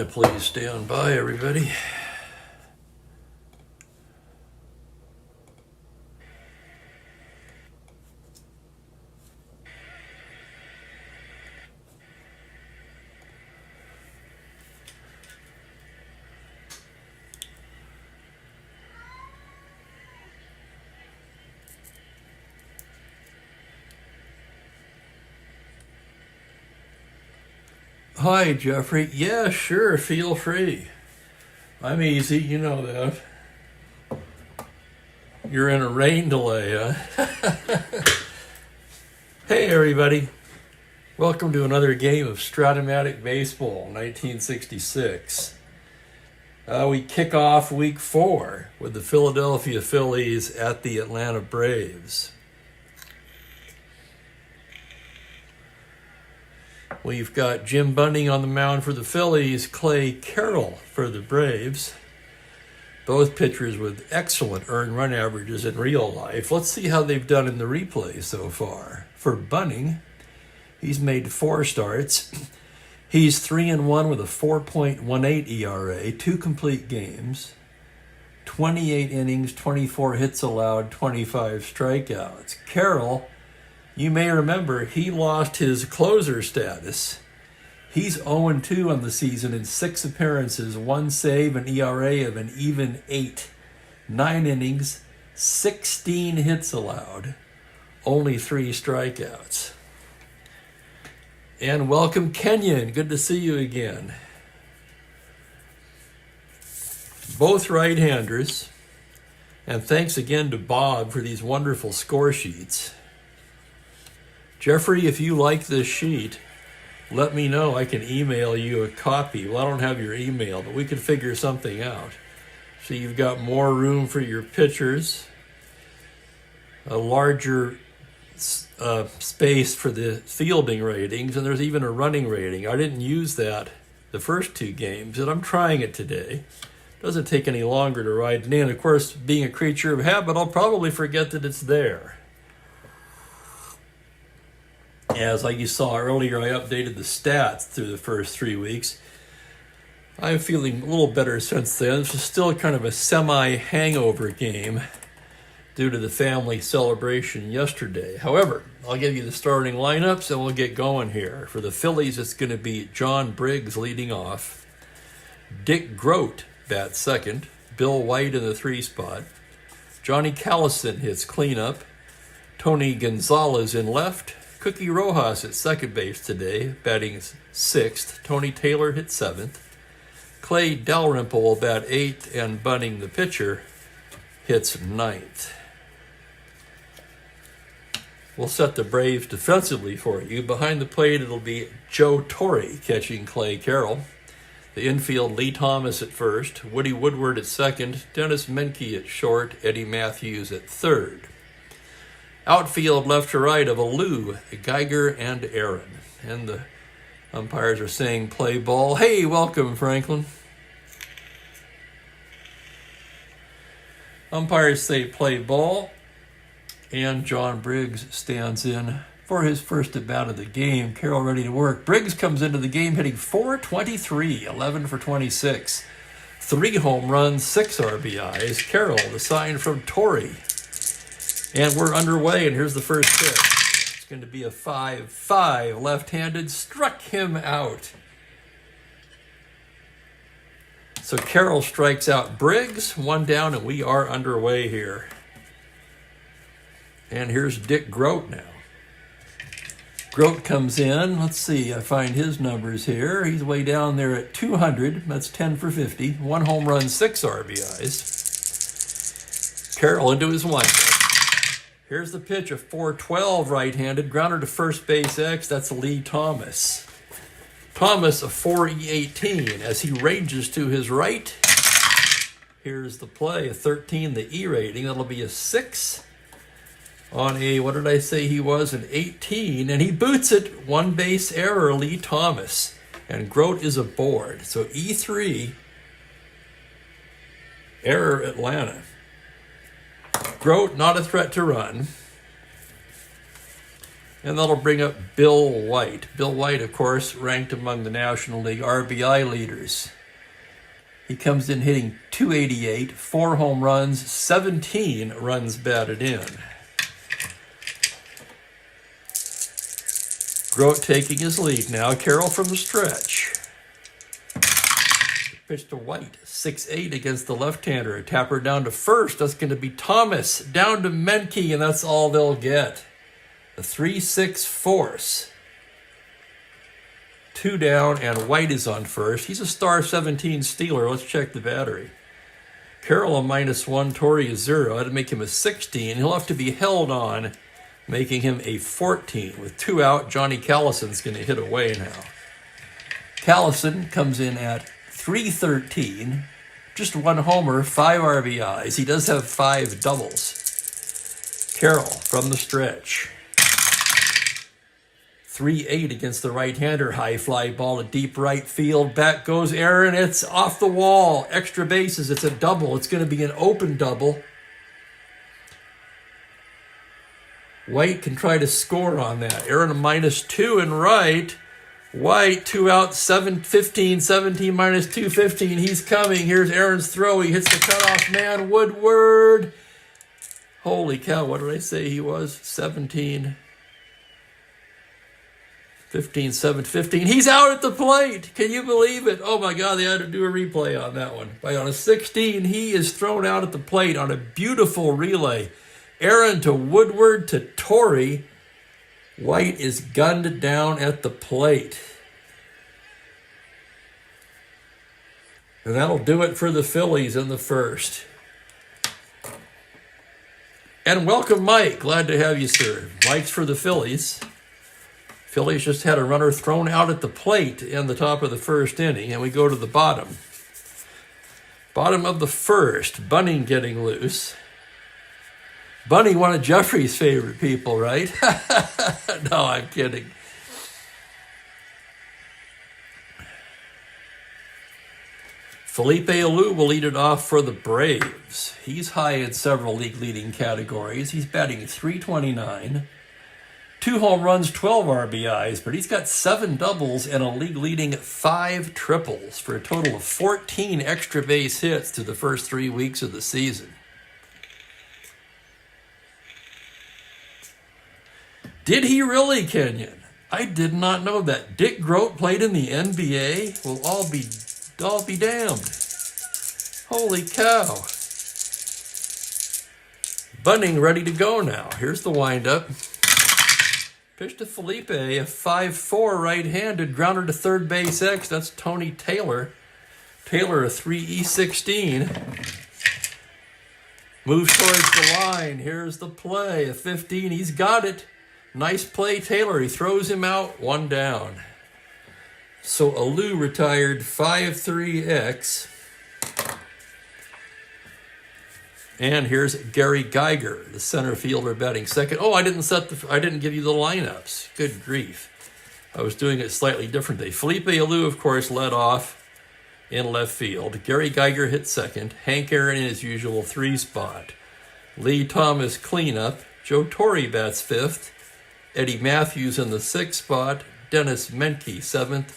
Please stand by, everybody. Hi, Jeffrey. Yeah, sure, feel free. I'm easy, you know that. You're in a rain delay, huh? Hey, everybody. Welcome to another game of Strat-O-Matic Baseball, 1966. We kick off week 4 with the Philadelphia Phillies at the Atlanta Braves. We've got Jim Bunning on the mound for the Phillies, Clay Carroll for the Braves. Both pitchers with excellent earned run averages in real life. Let's see how they've done in the replay so far. For Bunning, he's made 4 starts. He's 3-1 with a 4.18 ERA, 2 complete games, 28 innings, 24 hits allowed, 25 strikeouts. Carroll, you may remember, he lost his closer status. He's 0-2 on the season in 6 appearances, 1 save, an ERA of an even 8. 9 innings, 16 hits allowed, only 3 strikeouts. And welcome, Kenyon. Good to see you again. Both right-handers. And thanks again to Bob for these wonderful score sheets. Jeffrey, if you like this sheet, let me know. I can email you a copy. Well, I don't have your email, but we can figure something out. So you've got more room for your pitchers, a larger space for the fielding ratings, and there's even a running rating. I didn't use that the first 2 games, and I'm trying it today. Doesn't take any longer to write it in. Of course, being a creature of habit, I'll probably forget that it's there. As like you saw earlier, I updated the stats through the first 3 weeks. I'm feeling a little better since then. This is still kind of a semi-hangover game due to the family celebration yesterday. However, I'll give you the starting lineups and we'll get going here. For the Phillies, it's going to be John Briggs leading off. Dick Groat bats second. Bill White in the 3 spot. Johnny Callison hits cleanup. Tony Gonzalez in left. Cookie Rojas at second base today, batting 6th. Tony Taylor hit 7th. Clay Dalrymple will bat 8th, and Bunning, the pitcher, hits 9th. We'll set the Braves defensively for you. Behind the plate, it'll be Joe Torre catching Clay Carroll. The infield, Lee Thomas at first, Woody Woodward at second, Dennis Menke at short, Eddie Matthews at third. Outfield left to right of Alou, Geiger, and Aaron. And the umpires are saying play ball. Hey, welcome, Franklin. Umpires say play ball. And John Briggs stands in for his first at-bat of the game. Carroll ready to work. Briggs comes into the game hitting .423, 11 for 26. 3 home runs, 6 RBIs. Carroll, the sign from Torrey. And we're underway, and here's the first pitch. It's going to be a 5-5 left-handed. Struck him out. So Carroll strikes out Briggs. 1 down, and we are underway here. And here's Dick Groat now. Groat comes in. Let's see, I find his numbers here. He's way down there at 200. That's 10 for 50. 1 home run, 6 RBIs. Carroll into his windup. Here's the pitch, a 4-12 right-handed. Grounder to first base X. That's Lee Thomas. Thomas, a 4-18 as he ranges to his right. Here's the play, a 13, the E rating. That'll be a 6 on a, what did I say he was, an 18. And he boots it, 1 base error, Lee Thomas. And Groat is aboard. So E3, error Atlanta. Groat, not a threat to run. And that'll bring up Bill White. Bill White, of course, ranked among the National League RBI leaders. He comes in hitting .288, 4 home runs, 17 runs batted in. Grote taking his lead now. Carroll from the stretch. Pitch to White, 6-8 against the left-hander. A tapper down to first. That's going to be Thomas. Down to Menke, and that's all they'll get. A 3-6 force. 2 down, and White is on first. He's a star 17 stealer. Let's check the battery. Carroll a -1, Torrey a 0. That'd make him a 16. He'll have to be held on, making him a 14. With 2 out, Johnny Callison's going to hit away now. Callison comes in at .313, just 1 homer, 5 RBIs. He does have 5 doubles. Carroll from the stretch. 3-8 against the right-hander. High fly ball to deep right field. Back goes Aaron. It's off the wall. Extra bases. It's a double. It's going to be an open double. White can try to score on that. Aaron a -2 in right. White, 2 out, 15, 17 -2, 15. He's coming. Here's Aaron's throw. He hits the cutoff man. Woodward. Holy cow, what did I say he was? 17, 15, 7, 15. He's out at the plate. Can you believe it? Oh my God, they had to do a replay on that one. On a 16, he is thrown out at the plate on a beautiful relay. Aaron to Woodward to Torrey. White is gunned down at the plate. And that'll do it for the Phillies in the first. And welcome, Mike. Glad to have you, sir. Mike's for the Phillies. Phillies just had a runner thrown out at the plate in the top of the first inning, and we go to the bottom. Bottom of the first, Bunning getting loose. Bunny, one of Jeffrey's favorite people, right? No, I'm kidding. Felipe Alou will lead it off for the Braves. He's high in several league-leading categories. He's batting .329. 2 home runs, 12 RBIs, but he's got 7 doubles and a league-leading 5 triples for a total of 14 extra base hits through the first 3 weeks of the season. Did he really, Kenyon? I did not know that. Dick Grote played in the NBA? We'll all be damned. Holy cow. Bunning ready to go now. Here's the windup. Pitch to Felipe, a 5-4 right-handed, grounder to third base X. That's Tony Taylor. Taylor, a 3-E16. Moves towards the line. Here's the play, a 15. He's got it. Nice play, Taylor. He throws him out, 1 down. So Alou retired 5-3X. And here's Gary Geiger, the center fielder, batting second. Oh, I didn't give you the lineups. Good grief. I was doing it slightly differently. Felipe Alou, of course, led off in left field. Gary Geiger hit second. Hank Aaron in his usual 3 spot. Lee Thomas cleanup. Joe Torre bats 5th. Eddie Matthews in the 6th spot. Dennis Menke 7th.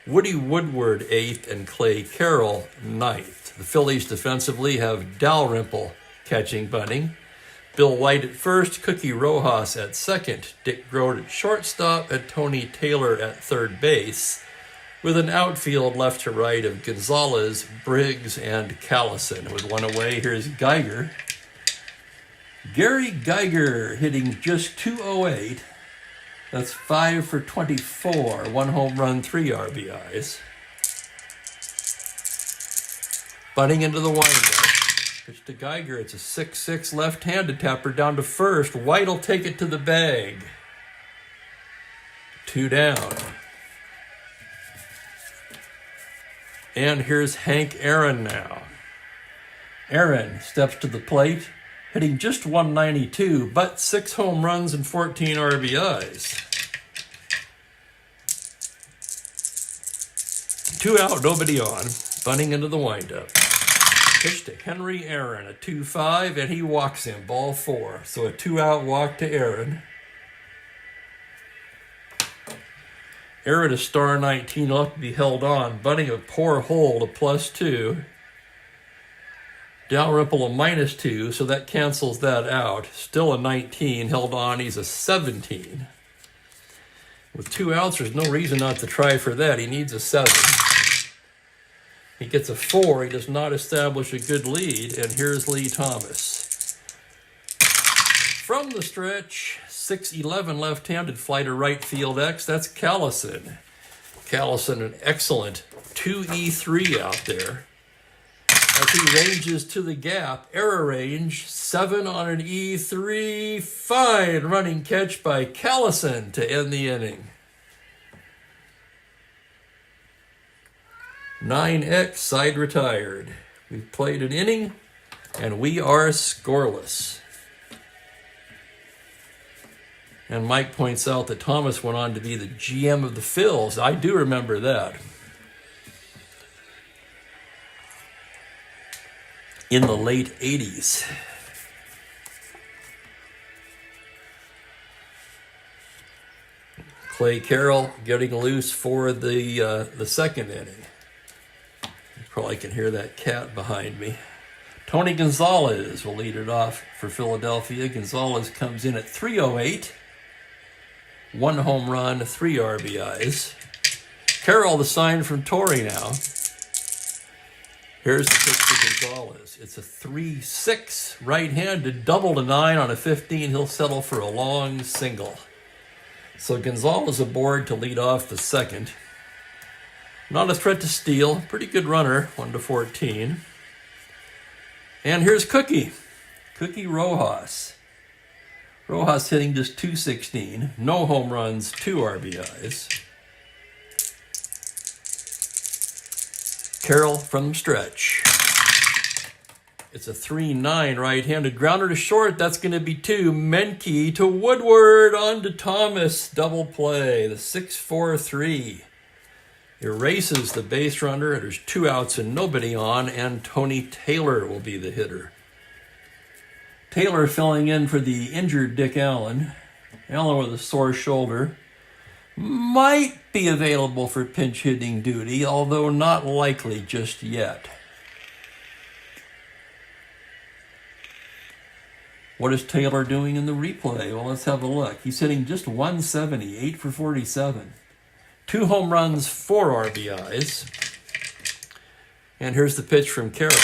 Woody Woodward 8th, and Clay Carroll 9th. The Phillies defensively have Dalrymple catching Bunning, Bill White at first, Cookie Rojas at second, Dick Grote at shortstop, and Tony Taylor at third base, with an outfield left to right of Gonzalez, Briggs, and Callison. With 1 away, here's Geiger. Gary Geiger hitting just .208. That's 5 for 24, 1 home run, 3 RBIs. Bunting into the windup. Pitch to Geiger. It's a 6-6 left-handed tapper down to first. White will take it to the bag. 2 down. And here's Hank Aaron now. Aaron steps to the plate, hitting just .192, but 6 home runs and 14 RBIs. 2 out, nobody on. Bunting into the windup. Pitch to Henry Aaron, a 2-5, and he walks him, ball 4. So a 2-out walk to Aaron. Error to star 19 will have to be held on. Bunting a poor hole to +2. Dalrymple a -2, so that cancels that out. Still a 19, held on, he's a 17. With 2 outs, there's no reason not to try for that. He needs a 7. He gets a 4, he does not establish a good lead, and here's Lee Thomas. From the stretch, 6-11 left-handed fly to right field X, that's Callison. Callison, an excellent 2E3 out there. As he ranges to the gap, error range, 7 on an E3, fine running catch by Callison to end the inning. 9X, side retired. We've played an inning, and we are scoreless. And Mike points out that Thomas went on to be the GM of the Phils. I do remember that. In the late 80s. Clay Carroll getting loose for the second inning. You probably can hear that cat behind me. Tony Gonzalez will lead it off for Philadelphia. Gonzalez comes in at 308. 1 home run, 3 RBIs. Carroll, the sign from Torrey now. Here's the pitch to Gonzalez. It's a 3-6 right-handed, double to 9 on a 15. He'll settle for a long single. So Gonzalez aboard to lead off the second. Not a threat to steal. Pretty good runner, 1-14. And here's Cookie Rojas. Rojas hitting just .216. No home runs, 2 RBIs. Carroll from the stretch. It's a 3-9 right-handed grounder to short. That's going to be 2. Menke to Woodward, on to Thomas. Double play. The 6-4-3 erases the base runner. There's 2 outs and nobody on, and Tony Taylor will be the hitter. Taylor filling in for the injured Dick Allen. Allen with a sore shoulder. Might be available for pinch hitting duty, although not likely just yet. What is Taylor doing in the replay? Well, let's have a look. He's hitting just .170, 8 for 47. 2 home runs, 4 RBIs. And here's the pitch from Carroll.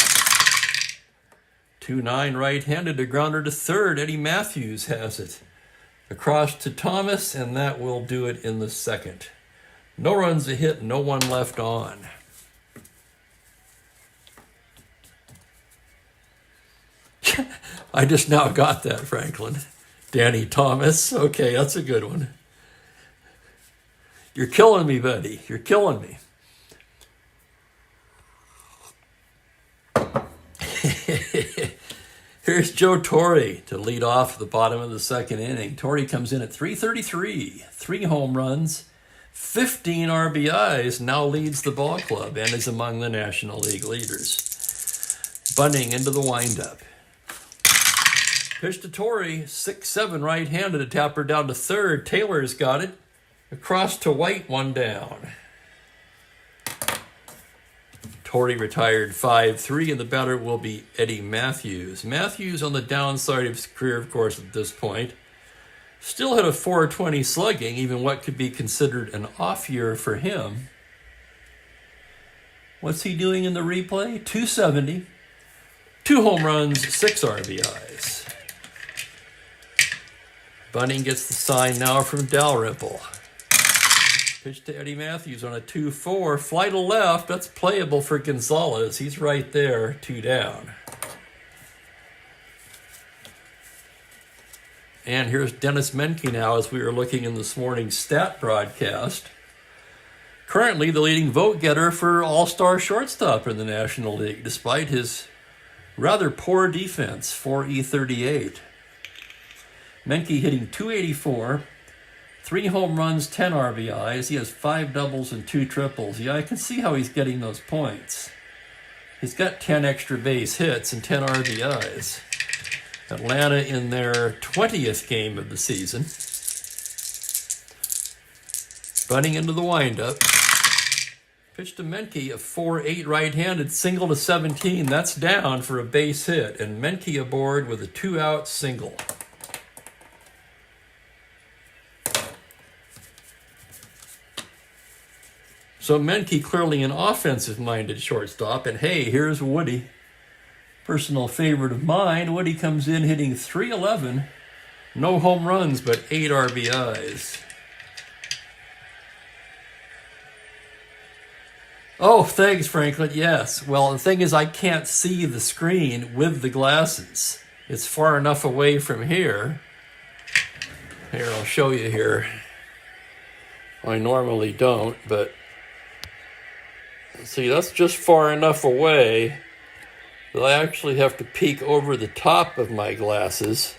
2-9 right-handed, a grounder to third. Eddie Matthews has it. Across to Thomas, and that will do it in the second. No runs a hit, no one left on. I just now got that, Franklin. Danny Thomas. Okay, that's a good one. You're killing me, buddy. You're killing me. Here's Joe Torre to lead off the bottom of the second inning. Torre comes in at 333, 3 home runs, 15 RBIs, now leads the ball club and is among the National League leaders. Bunting into the windup. Pitch to Torre, 6-7 right-handed, a tapper down to third. Taylor's got it. Across to White, 1 down. Torrey retired 5-3, and the batter will be Eddie Matthews. Matthews on the downside of his career, of course, at this point. Still had a .420 slugging, even what could be considered an off year for him. What's he doing in the replay? .270, 2 home runs, 6 RBIs. Bunting gets the sign now from Dalrymple. Pitch to Eddie Matthews on a 2-4. Fly to left. That's playable for Gonzalez. He's right there, 2 down. And here's Dennis Menke now as we were looking in this morning's stat broadcast. Currently the leading vote getter for all-star shortstop in the National League, despite his rather poor defense, 4E38. Menke hitting .284. 3 home runs, 10 RBIs. He has 5 doubles and 2 triples. Yeah, I can see how he's getting those points. He's got 10 extra base hits and 10 RBIs. Atlanta in their 20th game of the season. Bunting into the windup. Pitch to Menke, a 4-8 right-handed, single to 17. That's down for a base hit. And Menke aboard with a 2-out single. So Menke clearly an offensive-minded shortstop. And hey, here's Woody. Personal favorite of mine. Woody comes in hitting .311. No home runs, but 8 RBIs. Oh, thanks, Franklin. Yes. Well, the thing is, I can't see the screen with the glasses. It's far enough away from here. Here, I'll show you here. I normally don't, but see, that's just far enough away that I actually have to peek over the top of my glasses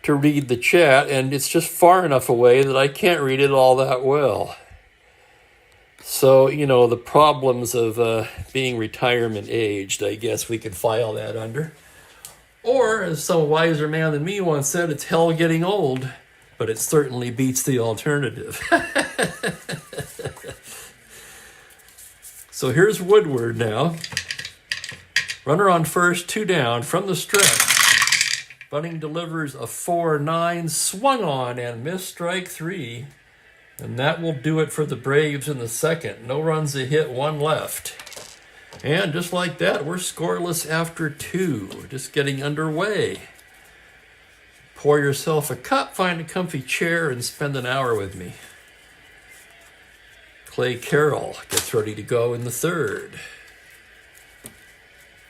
to read the chat, and it's just far enough away that I can't read it all that well. So, you know, the problems of being retirement aged, I guess we could file that under. Or, as some wiser man than me once said, it's hell getting old, but it certainly beats the alternative. So here's Woodward now. Runner on first, 2 down from the stretch. Bunting delivers a 4-9, swung on and missed, strike 3. And that will do it for the Braves in the second. No runs a hit, 1 left. And just like that, we're scoreless after 2. Just getting underway. Pour yourself a cup, find a comfy chair, and spend an hour with me. Clay Carroll gets ready to go in the third.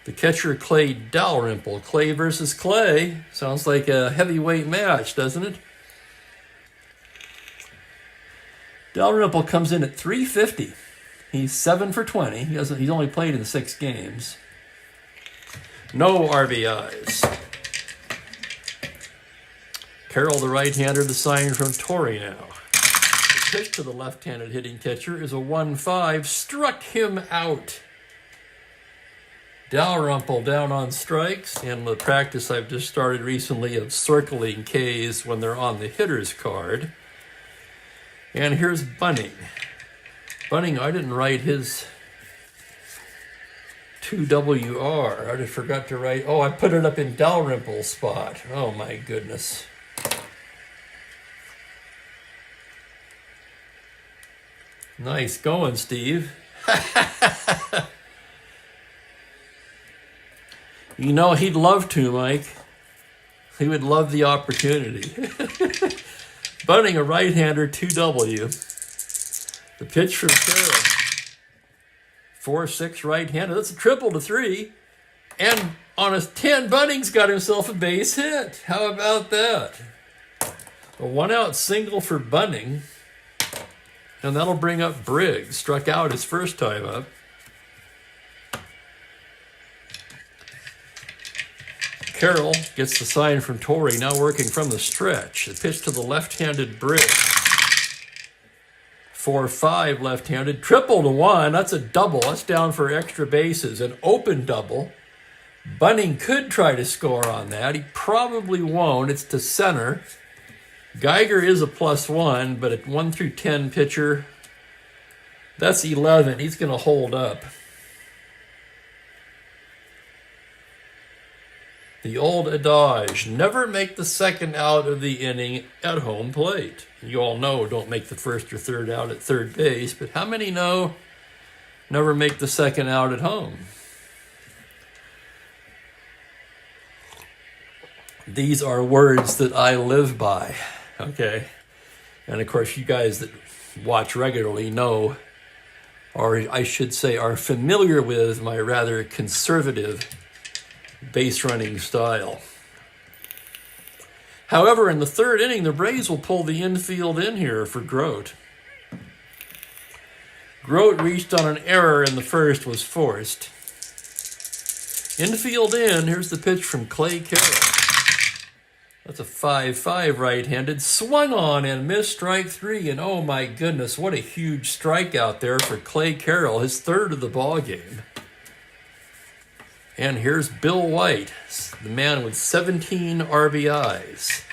The catcher, Clay Dalrymple. Clay versus Clay. Sounds like a heavyweight match, doesn't it? Dalrymple comes in at .350. He's 7 for 20. He's only played in 6 games. No RBIs. Carroll, the right-hander, the sign from Torrey now. The pitch to the left-handed hitting catcher is a 1-5. Struck him out. Dalrymple down on strikes, and the practice I've just started recently of circling Ks when they're on the hitter's card. And here's Bunting. Bunting, I didn't write his 2WR. I just forgot to write. Oh, I put it up in Dalrymple's spot. Oh, my goodness. Nice going, Steve. You know, he'd love to, Mike. He would love the opportunity. Bunting, a right-hander, 2W. The pitch from Carroll. 4-6 right-hander. That's a triple to 3. And on a 10, Bunting's got himself a base hit. How about that? A 1-out single for Bunting. And that'll bring up Briggs. Struck out his first time up. Carroll gets the sign from Torrey, now working from the stretch. The pitch to the left-handed Briggs. 4-5 left-handed. Triple to 1. That's a double. That's down for extra bases. An open double. Bunting could try to score on that. He probably won't. It's to center. Geiger is a +1, but at 1 through 10 pitcher, that's 11. He's going to hold up. The old adage, never make the second out of the inning at home plate. You all know don't make the first or third out at third base, but how many know never make the second out at home? These are words that I live by, okay? And of course, you guys that watch regularly know, or I should say are familiar with my rather conservative base running style. However, in the third inning, the Braves will pull the infield in here for Grote. Grote reached on an error in the first, was forced. Infield in, here's the pitch from Clay Carroll. That's a 5-5 right-handed, swung on and missed, strike 3. And oh my goodness, what a huge strikeout there for Clay Carroll, his third of the ball game. And here's Bill White, the man with 17 RBIs.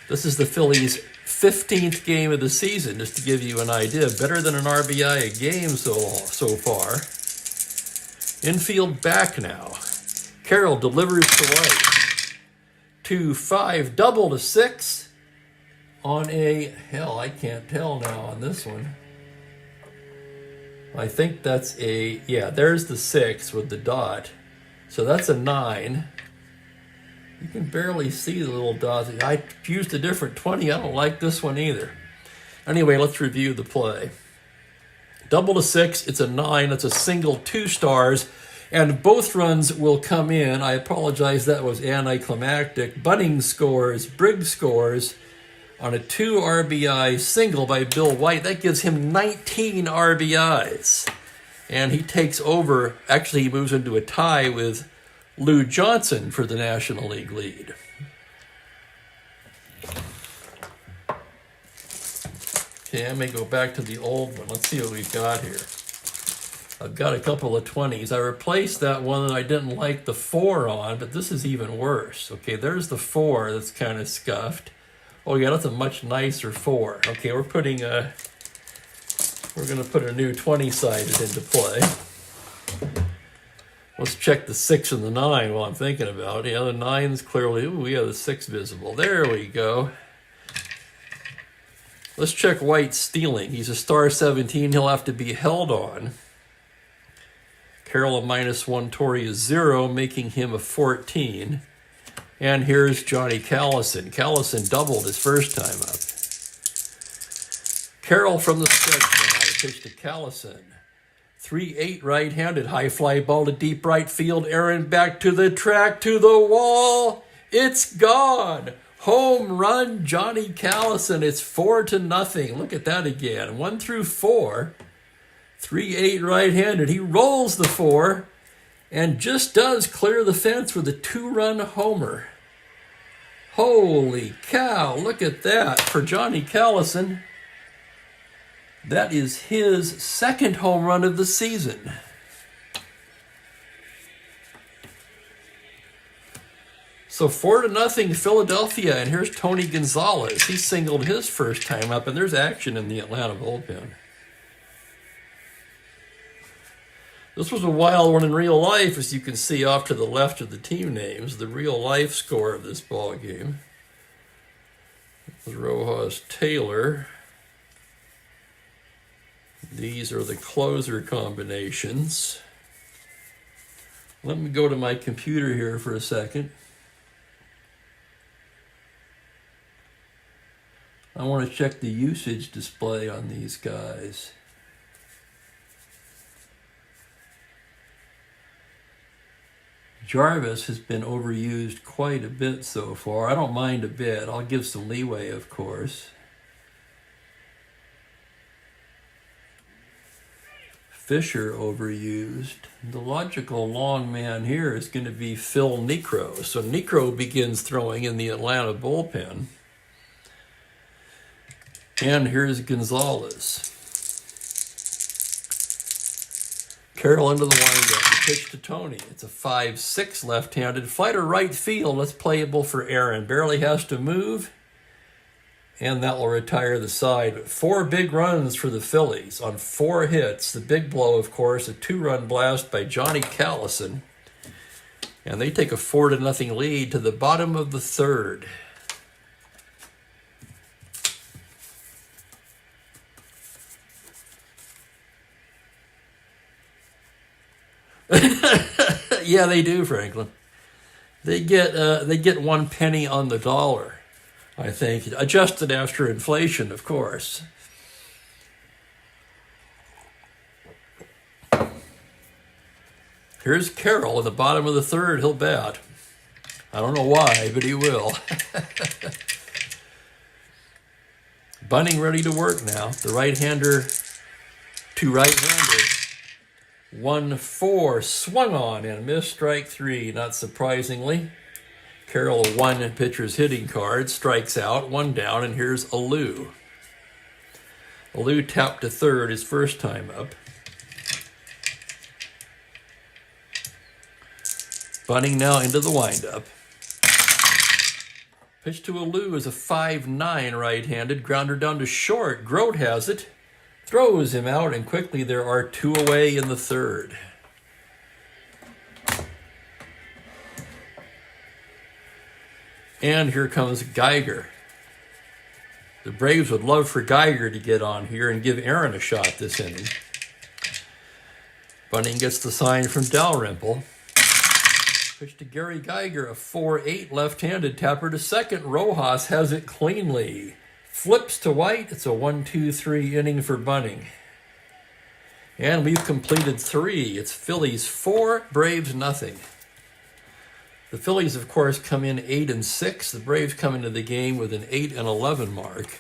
This is the Phillies' 15th game of the season, just to give you an idea. Better than an RBI a game so far. Infield back now. Carroll delivers to right. 2-5, double to 6 on a, hell, I can't tell now on this one. I think that's a, yeah, there's the 6 with the dot. So that's a 9. You can barely see the little dots. I used a different 20. I don't like this one either. Anyway, let's review the play. Double to 6, it's a 9. It's a single, 2 stars. And both runs will come in. I apologize, that was anticlimactic. Bunning scores, Briggs scores on a 2 RBI single by Bill White. That gives him 19 RBIs. And he takes over, actually he moves into a tie with Lou Johnson for the National League lead. Okay, I may go back to the old one. Let's see what we've got here. I've got a couple of 20s. I replaced that one that I didn't like the 4 on, but this is even worse. Okay, there's the 4 that's kind of scuffed. Oh yeah, that's a much nicer 4. Okay, we're going to put a new 20-sided into play. Let's check the 6 and the 9 while I'm thinking about it. Yeah, the 9's clearly, ooh, we have the 6 visible. There we go. Let's check White's stealing. He's a star 17. He'll have to be held on. Carroll a -1, Torrey is 0, making him a 14. And here's Johnny Callison. Callison doubled his first time up. Carroll from the stretch now. Pitch to Callison. 3-8 right-handed. High fly ball to deep right field. Aaron back to the track, to the wall. It's gone. Home run, Johnny Callison. It's 4-0. Look at that again. 1 through 4. 3-8 right-handed. He rolls the 4 and just does clear the fence with a 2-run homer. Holy cow, look at that for Johnny Callison. That is his second home run of the season. So 4-0 Philadelphia, and here's Tony Gonzalez. He singled his first time up, and there's action in the Atlanta bullpen. This was a wild one in real life, as you can see off to the left of the team names, the real life score of this ball game. Rojas Taylor. These are the closer combinations. Let me go to my computer here for a second. I want to check the usage display on these guys. Jarvis has been overused quite a bit so far. I don't mind a bit. I'll give some leeway, of course. Fisher overused. The logical long man here is going to be Phil Niekro. So Niekro begins throwing in the Atlanta bullpen. And here's Gonzalez. Carroll into the windup. Pitch to Tony. It's a 5-6 left-handed. Fly to right field. That's playable for Aaron. Barely has to move. And that will retire the side. But 4 big runs for the Phillies on 4 hits. The big blow, of course, a 2-run blast by Johnny Callison. And they take a 4-0 lead to the bottom of the 3rd. Yeah, they do, Franklin. They get 1 penny on the dollar, I think, adjusted after inflation, of course. Here's Carroll in the bottom of the 3rd. He'll bat. I don't know why, but he will. Bunning ready to work now. The right-hander to right-hander. 1-4, swung on and missed, strike 3, not surprisingly. Carroll, a 1 pitcher's hitting card, strikes out, 1 down, and here's Alou. Alou tapped to 3rd his first time up. Bunning now into the windup. Pitch to Alou is a 5-9 right-handed. Grounder down to short. Grote has it. Throws him out, and quickly there are 2 away in the third. And here comes Geiger. The Braves would love for Geiger to get on here and give Aaron a shot this inning. Bunting gets the sign from Dalrymple. Pitch to Gary Geiger, a 4-8 left-handed. Tapper to second. Rojas has it cleanly. Flips to White. It's a 1-2-3 inning for Bunting. And we've completed 3. It's Phillies 4, Braves nothing. The Phillies, of course, come in 8-6. The Braves come into the game with an 8-11 mark.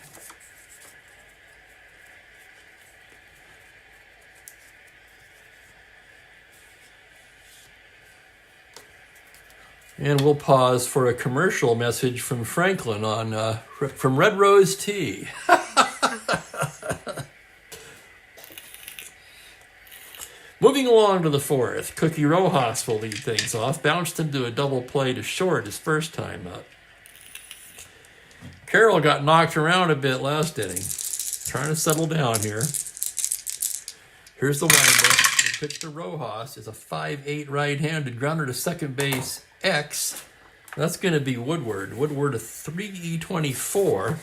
And we'll pause for a commercial message from Franklin on from Red Rose Tea. Moving along to the fourth, Cookie Rojas will lead things off. Bounced into a double play to short his first time up. Carroll got knocked around a bit last inning. Trying to settle down here. Here's the windup. The pitch to Rojas is a 5-8 right-handed. Grounder to second base. X. That's going to be Woodward. Woodward a 3-24.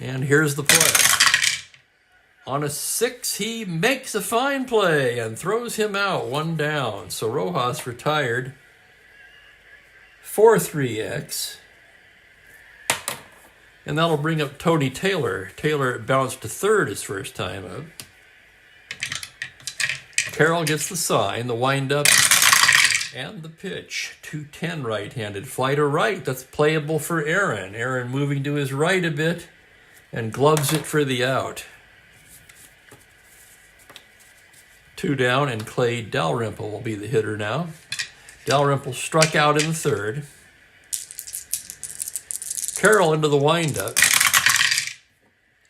And here's the play. On a 6, he makes a fine play and throws him out, 1 down. So Rojas retired. 4-3X. And that'll bring up Tony Taylor. Taylor bounced to third his first time up. Carroll gets the sign, the windup, and the pitch. 2-10 right-handed. Fly to right. That's playable for Aaron. Aaron moving to his right a bit and gloves it for the out. 2 down, and Clay Dalrymple will be the hitter now. Dalrymple struck out in the third. Carroll into the windup.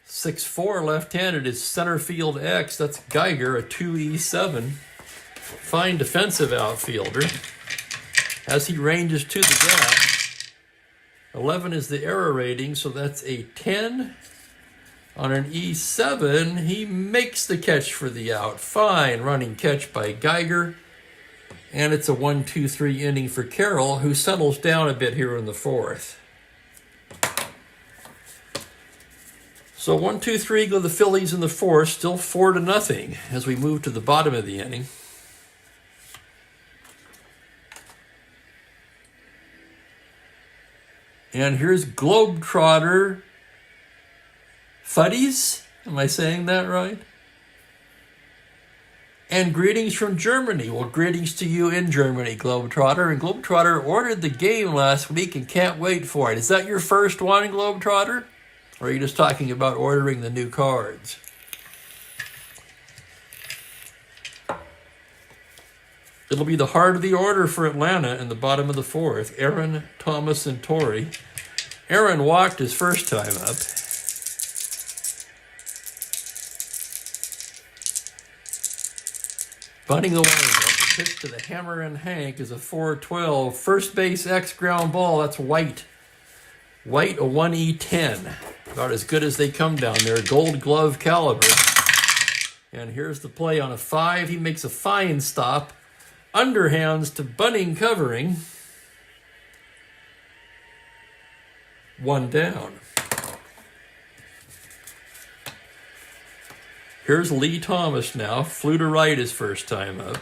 6-4 left-handed is center field X. That's Geiger, a 2E7. Fine defensive outfielder. As he ranges to the gap, 11 is the error rating, so that's a 10. On an E7, he makes the catch for the out. Fine running catch by Geiger. And it's a 1-2-3 inning for Carroll, who settles down a bit here in the fourth. So 1-2-3 go the Phillies in the fourth, still 4-0 as we move to the bottom of the inning. And here's Globetrotter Fuddies. Am I saying that right? And greetings from Germany. Well, greetings to you in Germany, Globetrotter. And Globetrotter ordered the game last week and can't wait for it. Is that your first one, Globetrotter? Or are you just talking about ordering the new cards? It'll be the heart of the order for Atlanta in the bottom of the fourth. Aaron, Thomas, and Torrey. Aaron walked his first time up. Bunting the windup. The pitch to the hammer and Hank is a 4-12. First base X ground ball. That's White. White, a 1E10. About as good as they come down there. Gold glove caliber. And here's the play on a 5. He makes a fine stop. Underhands to Bunting covering. 1 down. Here's Lee Thomas now. Flew to right his first time up.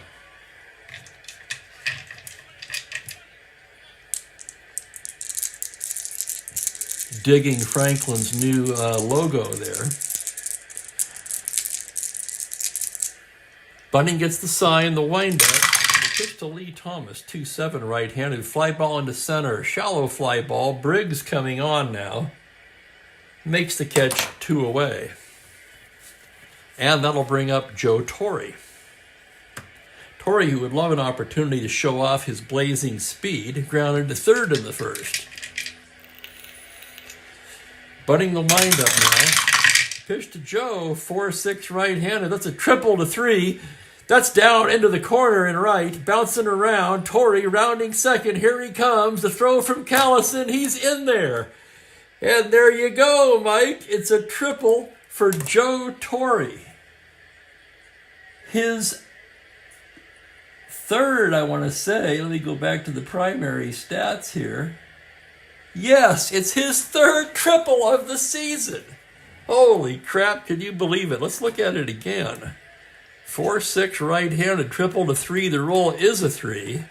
Digging Franklin's new logo there. Bunting gets the sign, the windup. The pitch to Lee Thomas, 2-7 right-handed. Fly ball into center. Shallow fly ball. Briggs coming on now. Makes the catch 2 away. And that'll bring up Joe Torrey. Torrey, who would love an opportunity to show off his blazing speed, grounded to third in the first. Bunting the windup now. Pitch to Joe, 4-6 right-handed. That's a triple to 3. That's down into the corner and right, bouncing around. Torrey rounding second. Here he comes. The throw from Callison. He's in there. And there you go, Mike. It's a triple for Joe Torrey. His third, I want to say. Let me go back to the primary stats here. Yes, it's his third triple of the season. Holy crap, can you believe it? Let's look at it again. 4-6 right-handed triple to 3. The roll is a 3.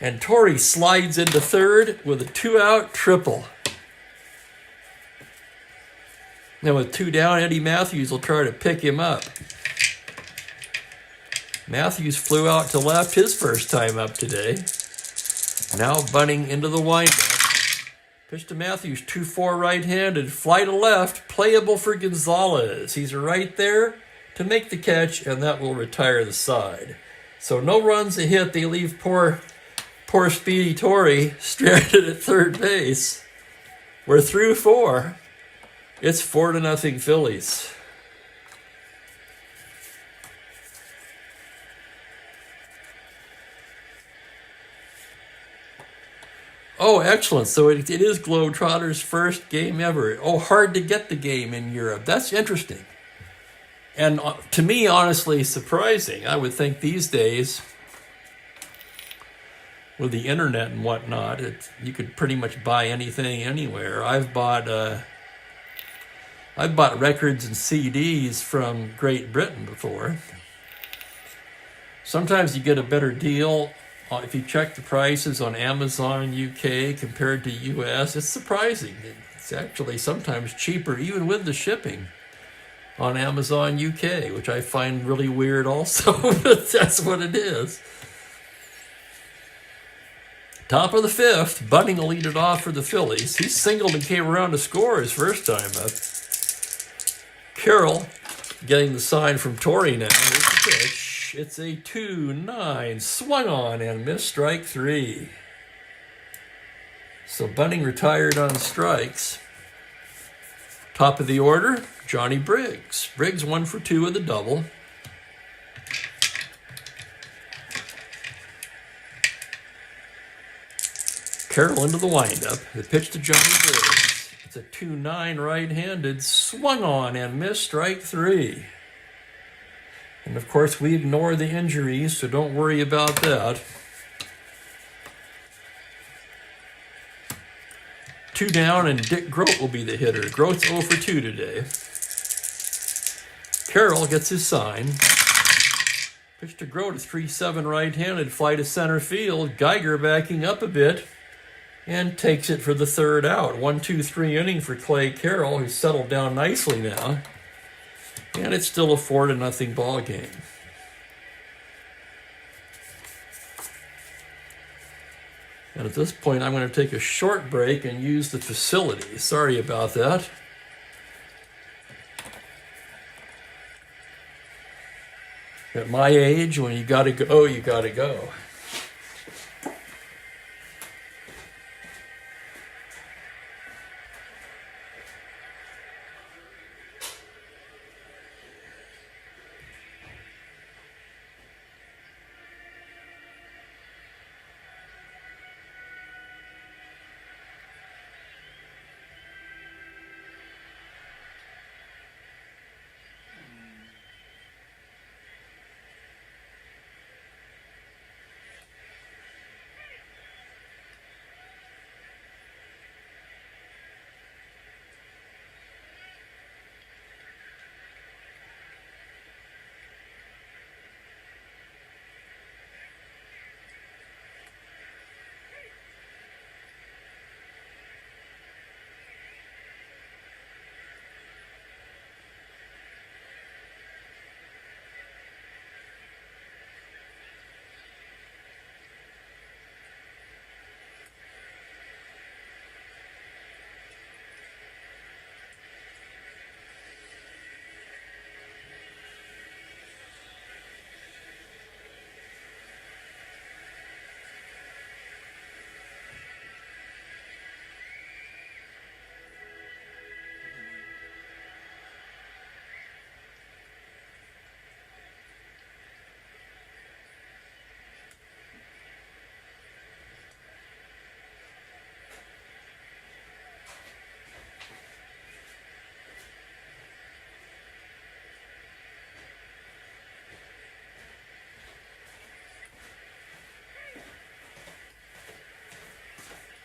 And Torrey slides into third with a 2-out triple. Now with 2 down, Eddie Matthews will try to pick him up. Matthews flew out to left his first time up today. Now bunting into the windup. Pitch to Matthews, 2-4 right-handed. Fly to left, playable for Gonzalez. He's right there to make the catch, and that will retire the side. So no runs a hit. They leave poor Speedy Torrey stranded at third base. We're through 4. It's 4-0 Phillies. Oh, excellent. So it is Globetrotters' first game ever. Oh, hard to get the game in Europe. That's interesting. And to me, honestly, surprising. I would think these days, with the internet and whatnot, you could pretty much buy anything anywhere. I've bought records and CDs from Great Britain before. Sometimes you get a better deal if you check the prices on Amazon UK compared to US. It's surprising. It's actually sometimes cheaper, even with the shipping, on Amazon UK, which I find really weird also, but that's what it is. Top of the 5th, Bunting will lead it off for the Phillies. He singled and came around to score his first time up. Carroll getting the sign from Torrey now. Here's the pitch. It's a 2-9, swung on and missed, strike 3. So Bunting retired on strikes. Top of the order, Johnny Briggs. Briggs 1 for 2 with a double. Carroll into the windup. The pitch to Johnny Briggs. It's a 2-9 right-handed, swung on and missed, strike 3. And of course, we ignore the injuries, so don't worry about that. 2 down, and Dick Grote will be the hitter. Grote's 0 for 2 today. Carroll gets his sign. Pitch to Grote, a 3-7 right-handed, fly to center field. Geiger backing up a bit and takes it for the 3rd out. 1-2-3 inning for Clay Carroll, who's settled down nicely now. And it's still a 4-0 ball game. And at this point, I'm going to take a short break and use the facility. Sorry about that. At my age, when you got to go, you got to go.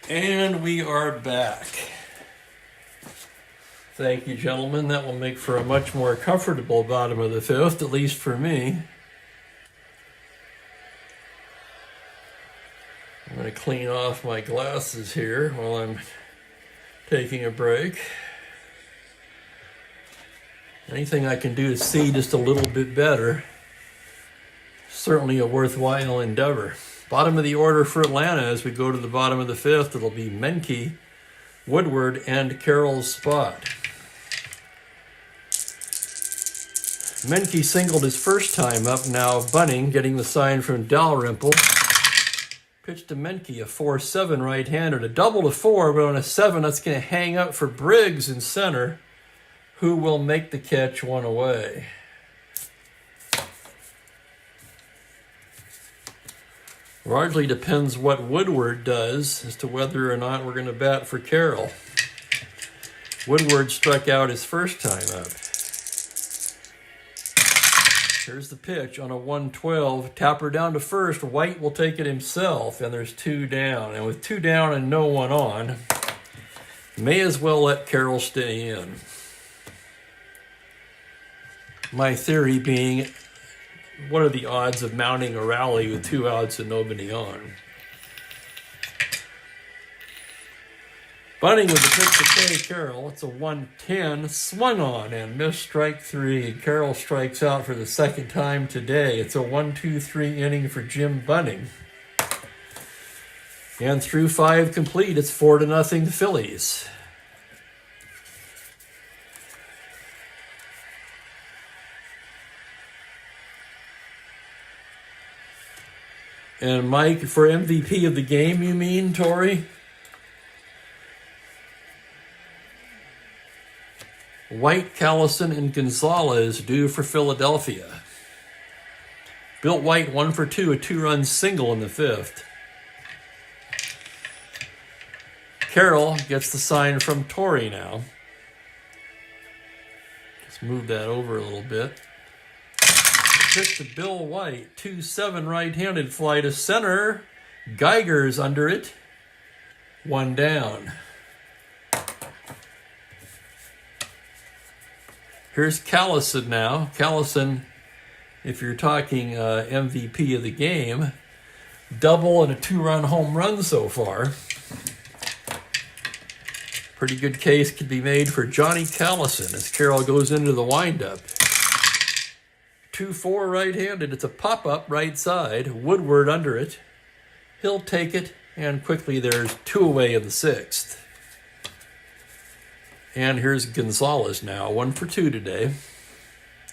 And we are back. Thank you, gentlemen. That will make for a much more comfortable bottom of the fifth, at least for me. I'm going to clean off my glasses here while I'm taking a break. Anything I can do to see just a little bit better, certainly a worthwhile endeavor. Bottom of the order for Atlanta as we go to the bottom of the fifth. It'll be Menke, Woodward, and Carroll's spot. Menke singled his first time up, now bunting, getting the sign from Dalrymple. Pitch to Menke, a 4-7 right-hander, a double to 4, but on a 7, that's going to hang up for Briggs in center, who will make the catch one away. Largely depends what Woodward does as to whether or not we're going to bat for Carroll. Woodward struck out his first time up. Here's the pitch on a 1-12. Tapper down to first. White will take it himself, and there's 2 down. And with 2 down and no one on, may as well let Carroll stay in. My theory being, what are the odds of mounting a rally with 2 outs and nobody on? Bunting with the pitch to Clay Carroll. It's a 1-10, swung on and missed strike 3. Carroll strikes out for the second time today. It's a 1-2-3 inning for Jim Bunting. And through 5 complete, it's 4-0 Phillies. And Mike, for MVP of the game, you mean, Tori? White, Callison, and Gonzalez due for Philadelphia. Bill White 1 for 2, a 2-run single in the fifth. Carroll gets the sign from Tori now. Let's move that over a little bit. Pitch to Bill White, 2-7 right-handed fly to center. Geiger's under it. 1 down. Here's Callison now. Callison, if you're talking MVP of the game, double and a 2-run home run so far. Pretty good case could be made for Johnny Callison as Carroll goes into the windup. 2-4 right-handed. It's a pop-up right side. Woodward under it. He'll take it, and quickly there's 2 away in the 6th. And here's Gonzalez now. 1 for 2 today.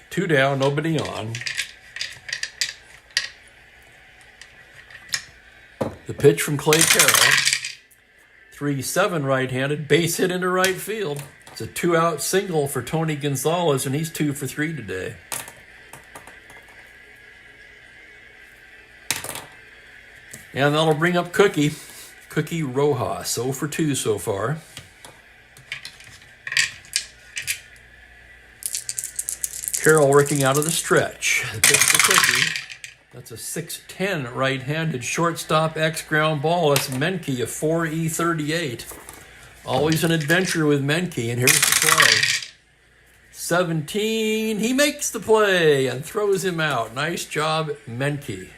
2 down, nobody on. The pitch from Clay Carroll. 3-7 right-handed. Base hit into right field. It's a 2-out single for Tony Gonzalez, and he's 2 for 3 today. And that'll bring up Cookie Rojas, 0 for 2 so far. Carroll working out of the stretch. The pitch to Cookie. That's a 6-10 right-handed shortstop X ground ball. That's Menke, a 4E38. Always an adventure with Menke, and here's the play. 17, he makes the play and throws him out. Nice job, Menke.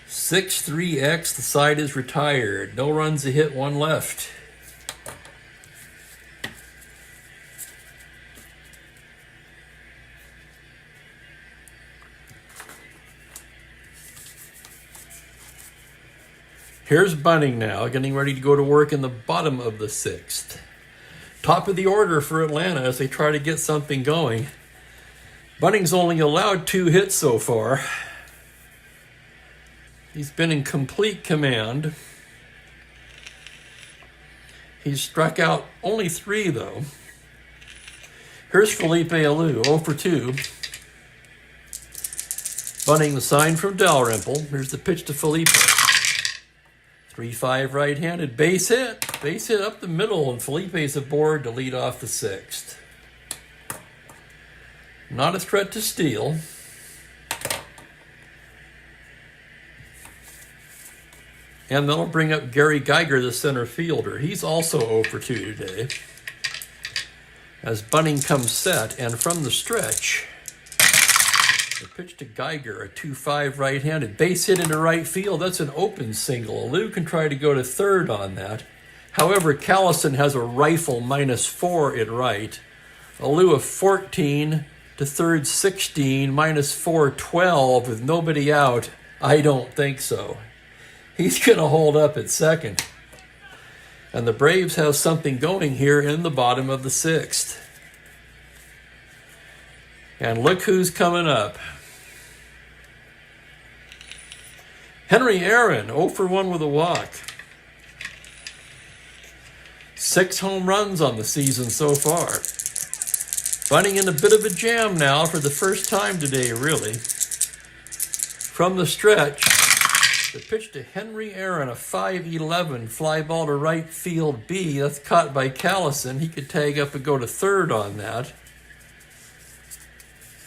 6-3X, the side is retired. No runs, a hit, 1 left. Here's Bunting now, getting ready to go to work in the bottom of the 6th. Top of the order for Atlanta as they try to get something going. Bunting's only allowed 2 hits so far. He's been in complete command. He's struck out only 3, though. Here's Felipe Alou, 0 for 2. Bunting the sign from Dalrymple. Here's the pitch to Felipe. 3-5 right-handed, base hit. Base hit up the middle, and Felipe's aboard to lead off the 6th. Not a threat to steal. And that'll bring up Gary Geiger, the center fielder. He's also 0 for 2 today. As bunting comes set, and from the stretch, the pitch to Geiger, a 2-5 right-handed. Base hit into right field. That's an open single. Alou can try to go to third on that. However, Callison has a rifle -4 in right. Alou a 14 to third 16, -4 12 with nobody out. I don't think so. He's going to hold up at second. And the Braves have something going here in the bottom of the 6th. And look who's coming up. Henry Aaron, 0 for 1 with a walk. 6 home runs on the season so far. Bunting in a bit of a jam now for the first time today, really. From the stretch, the pitch to Henry Aaron, a 5-11 fly ball to right field B. That's caught by Callison. He could tag up and go to third on that.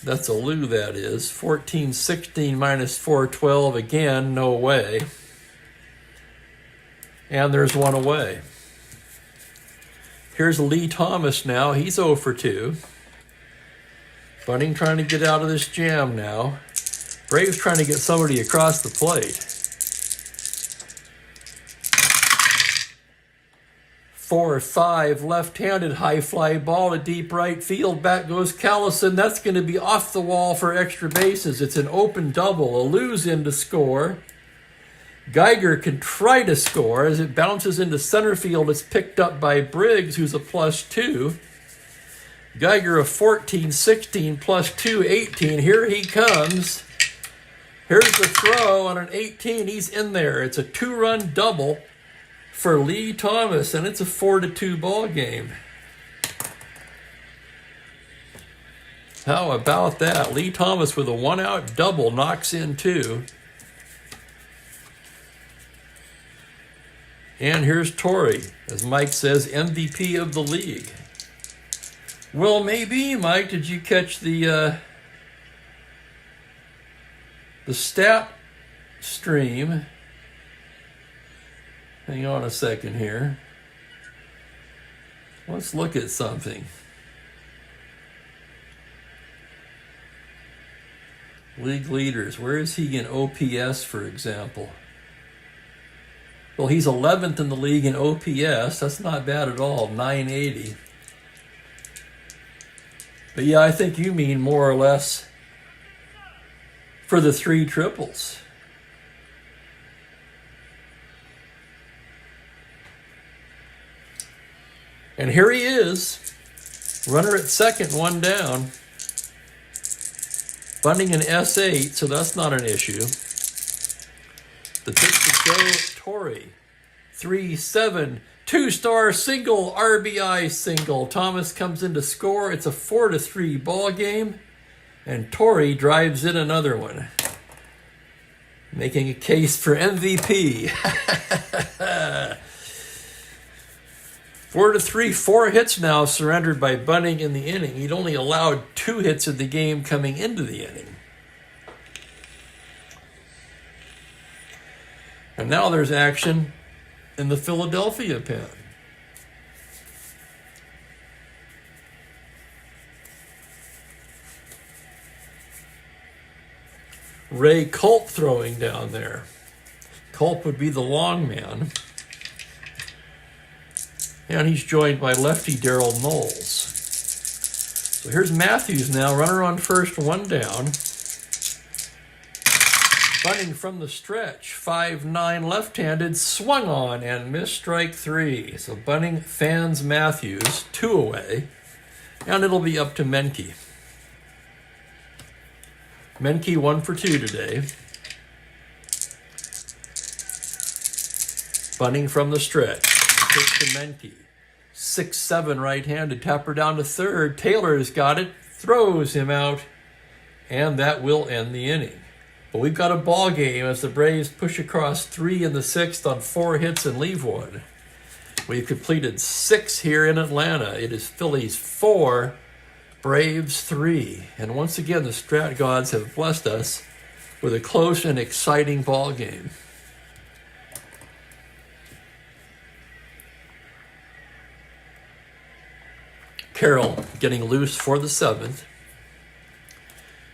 That's Alou, that is. 14-16 -4 12 again, no way. And there's one away. Here's Lee Thomas now. He's 0 for 2. Bunting trying to get out of this jam now. Braves trying to get somebody across the plate. 4-5 left-handed high fly ball to deep right field. Back goes Callison. That's going to be off the wall for extra bases. It's an open double. Alou's in to score. Geiger can try to score. As it bounces into center field, it's picked up by Briggs, who's a +2. Geiger a 14-16 +2, 18. Here he comes. Here's the throw on an 18. He's in there. It's a 2-run double for Lee Thomas, and it's a 4-2 ball game. How about that? Lee Thomas with a 1-out double knocks in 2. And here's Torrey, as Mike says, MVP of the league. Well, maybe, Mike. Did you catch the stat stream? Hang on a second here. Let's look at something. League leaders. Where is he in OPS, for example? Well, he's 11th in the league in OPS. That's not bad at all, 980. But yeah, I think you mean more or less for the 3 triples. And here he is, runner at second, 1 down. Bunting an S8, so that's not an issue. The pitch to Joe Torrey, 3-7, 2-star single, RBI single. Thomas comes in to score. It's a 4-3 ball game, and Torrey drives in another one, making a case for MVP. 4-3, 4 hits now surrendered by Bunting in the inning. He'd only allowed 2 hits in the game coming into the inning. And now there's action in the Philadelphia pen. Ray Culp throwing down there. Culp would be the long man. And he's joined by lefty Darryl Knowles. So here's Matthews now, runner on first, 1 down. Bunting from the stretch, 5-9 left-handed, swung on and missed strike 3. So Bunting fans Matthews, 2 away, and it'll be up to Menke. Menke 1 for 2 today. Bunting from the stretch. Pitch to Menke. 6-7 right-handed. Tapper down to third. Taylor's got it. Throws him out. And that will end the inning. But we've got a ball game as the Braves push across 3 in the 6th on 4 hits and leave 1. We've completed 6 here in Atlanta. It is Phillies 4, Braves 3. And once again, the Strat gods have blessed us with a close and exciting ball game. Carroll getting loose for the 7th.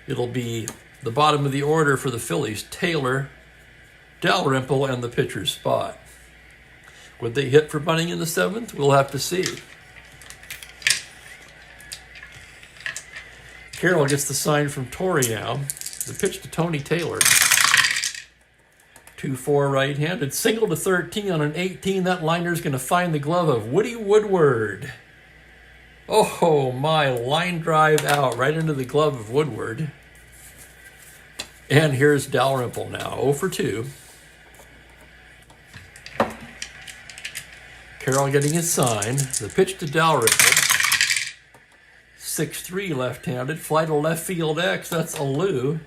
It'll be the bottom of the order for the Phillies: Taylor, Dalrymple, and the pitcher's spot. Would they hit for bunting in the 7th? We'll have to see. Carroll gets the sign from Torrey now. The pitch to Tony Taylor. 2-4 right-handed. Single to 13 on an 18. That liner's going to find the glove of Woody Woodward. Oh, my line drive out right into the glove of Woodward. And here's Dalrymple now, 0 for 2. Carroll getting his sign. The pitch to Dalrymple. 6-3 left-handed. Fly to left field X. That's Alou.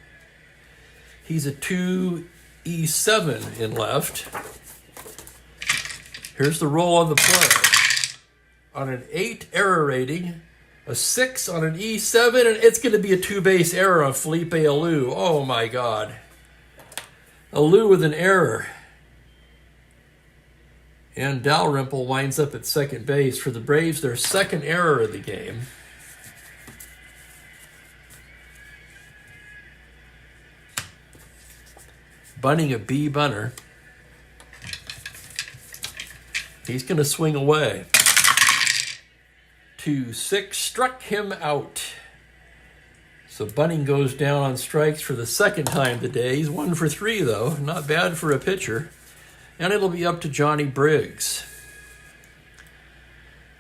He's a 2-E7 in left. Here's the roll on the play. On an 8 error rating, a 6 on an E7, and it's going to be a 2-base error on Felipe Alou. Oh my God. Alou with an error. And Dalrymple winds up at second base. For the Braves, their second error of the game. Bunting a B bunter. He's going to swing away. 2-6, struck him out. So Bunting goes down on strikes for the second time today. He's 1 for 3, though. Not bad for a pitcher. And it'll be up to Johnny Briggs.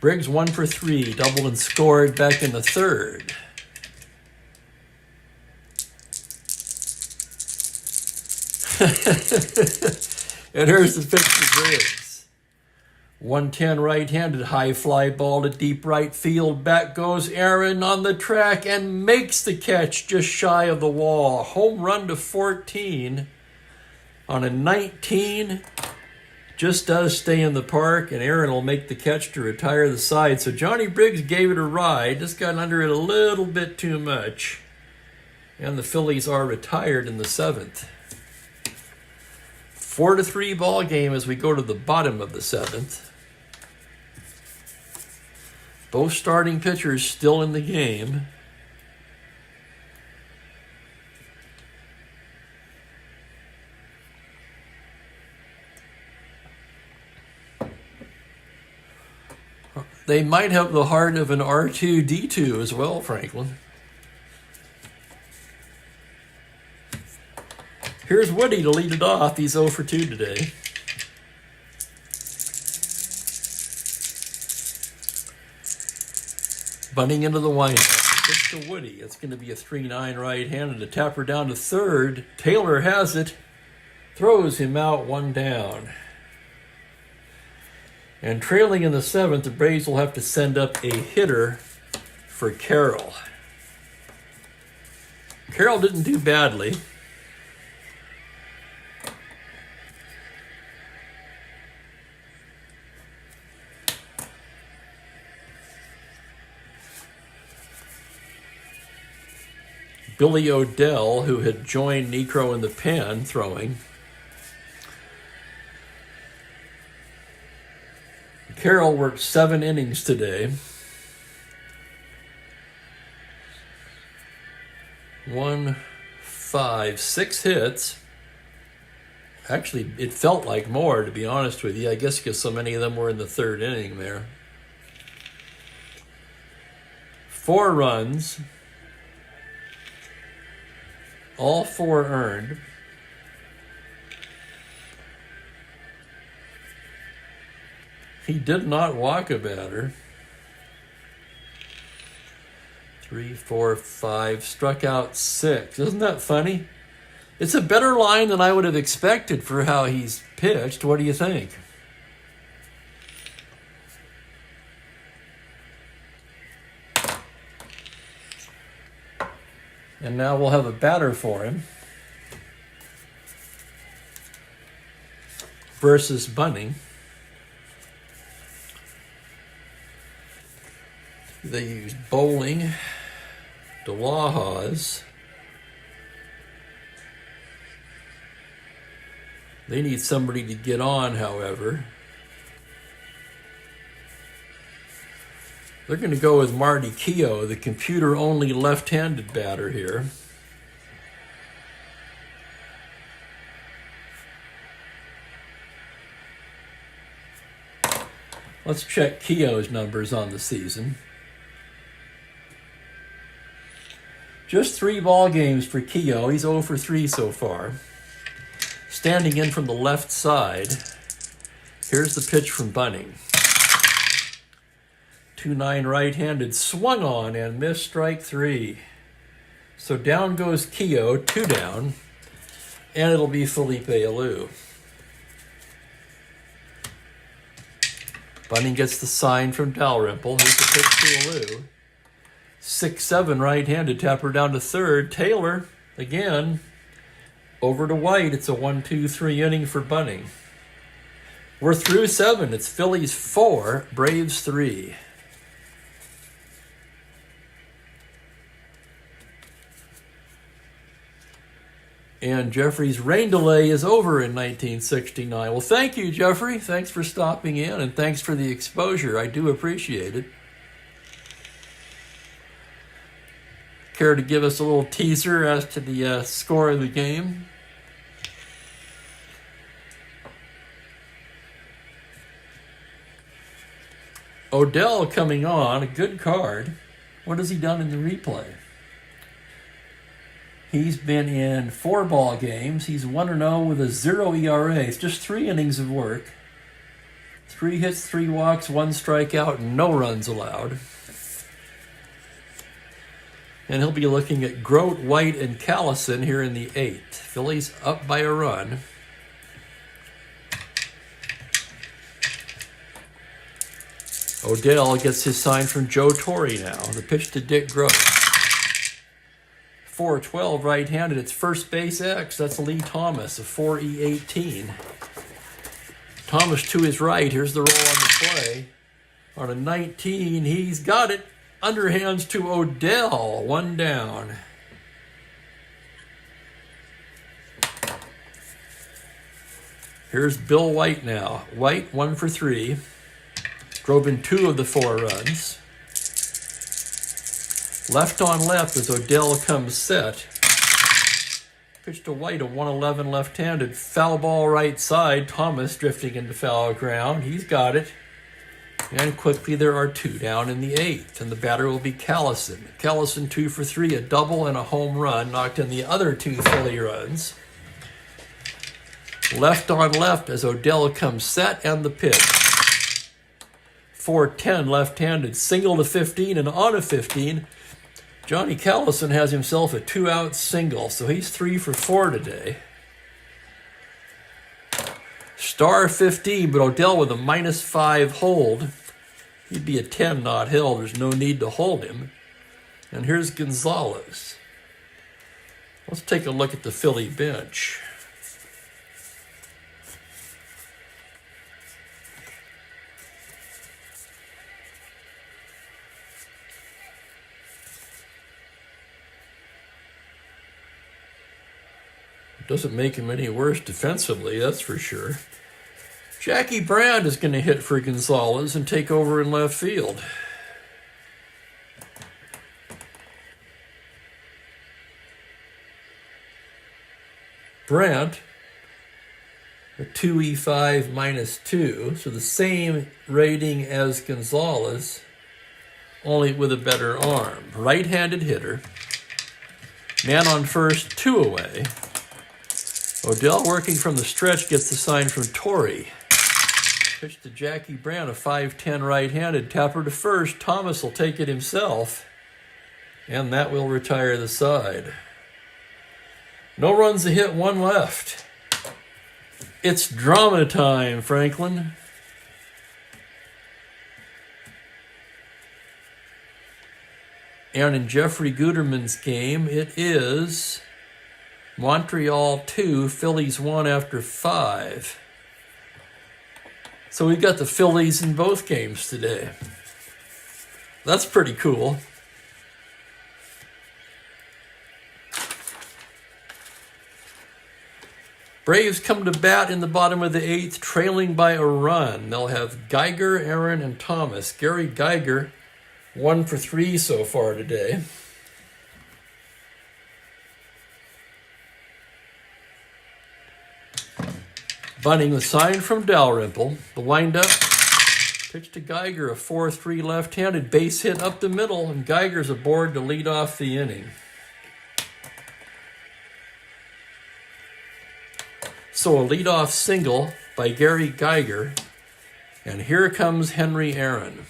Briggs 1 for 3, doubled and scored back in the 3rd. And here's the pitch to Briggs. 110 right-handed, high fly ball to deep right field. Back goes Aaron on the track and makes the catch just shy of the wall. Home run to 14 on a 19. Just does stay in the park, and Aaron will make the catch to retire the side. So Johnny Briggs gave it a ride, just got under it a little bit too much. And the Phillies are retired in the 7th. 4-3 ball game as we go to the bottom of the 7th. Both starting pitchers still in the game. They might have the heart of an R2-D2 as well, Franklin. Here's Woody to lead it off. He's 0 for 2 today. Bunting into the windup. Pitch to Woody. It's going to be a 3-9 right-handed. A tapper down to third. Taylor has it. Throws him out, 1 down. And trailing in the 7th, the Braves will have to send up a hitter for Carroll. Carroll didn't do badly. Billy Odell, who had joined Necro in the pen, throwing. Carroll worked 7 innings today. 1, 5, 6 hits. Actually, it felt like more, to be honest with you. I guess because so many of them were in the 3rd inning there. 4 runs. All 4 earned. He did not walk a batter. 3, 4, 5, struck out 6. Isn't that funny? It's a better line than I would have expected for how he's pitched. What do you think? And now we'll have a batter for him versus Bunting. They use Bowling, DeLahoz. They need somebody to get on, however. They're going to go with Marty Keough, the computer-only left-handed batter here. Let's check Keough's numbers on the season. Just 3 ball games for Keough. He's 0 for 3 so far. Standing in from the left side, here's the pitch from Bunning. 2-9 right-handed, swung on and missed, strike 3. So down goes Keough, 2 down, and it'll be Felipe Alou. Bunning gets the sign from Dalrymple. Here's the pitch to Alou. 6-7 right-handed, tapper down to third. Taylor, again, over to White. It's a 1-2-3 inning for Bunning. We're through 7. It's Phillies 4, Braves 3. And Jeffrey's rain delay is over in 1969. Well, thank you, Jeffrey. Thanks for stopping in, and thanks for the exposure. I do appreciate it. Care to give us a little teaser as to the score of the game? Odell coming on, a good card. What has he done in the replay? He's been in 4 ball games. He's 1-0 with a 0 ERA. It's just 3 innings of work. 3 hits, 3 walks, 1 strikeout, and no runs allowed. And he'll be looking at Grote, White, and Callison here in the 8th. Phillies up by a run. Odell gets his sign from Joe Torre now. The pitch to Dick Grote. 4-12 right-handed. It's first base X. That's Lee Thomas, a 4E18. Thomas to his right. Here's the roll on the play. On a 19, he's got it. Underhands to Odell. 1 down. Here's Bill White now. White 1 for 3. Drove in 2 of the 4 runs. Left on left as Odell comes set. Pitch to White, a 1-11 left-handed. Foul ball right side. Thomas drifting into foul ground. He's got it. And quickly there are 2 down in the 8th. And the batter will be Callison. Callison 2 for 3, a double and a home run. Knocked in the other 2 Philly runs. Left on left as Odell comes set and the pitch. 4-10 left-handed. Single to 15 and on a 15. Johnny Callison has himself a 2-out single, so he's 3 for 4 today. Star 15, but Odell with a -5 hold. He'd be a 10 not held. There's no need to hold him. And here's Gonzalez. Let's take a look at the Philly bench. Doesn't make him any worse defensively, that's for sure. Jackie Brand is going to hit for Gonzalez and take over in left field. Brandt, a 2E5 -2, so the same rating as Gonzalez, only with a better arm. Right-handed hitter. Man on first, 2 away. Odell working from the stretch gets the sign from Torre. Pitch to Jackie Brown, a 5-10 right-handed. Tapper to first. Thomas will take it himself. And that will retire the side. No runs a hit, 1 left. It's drama time, Franklin. And in Jeffrey Guterman's game, it is Montreal 2, Phillies 1 after 5. So we've got the Phillies in both games today. That's pretty cool. Braves come to bat in the bottom of the 8th, trailing by a run. They'll have Geiger, Aaron, and Thomas. Gary Geiger 1 for 3 so far today. Bunting the sign from Dalrymple. The windup. Pitch to Geiger, a 4-3 left-handed base hit up the middle, and Geiger's aboard to lead off the inning. So a leadoff single by Gary Geiger, and here comes Henry Aaron.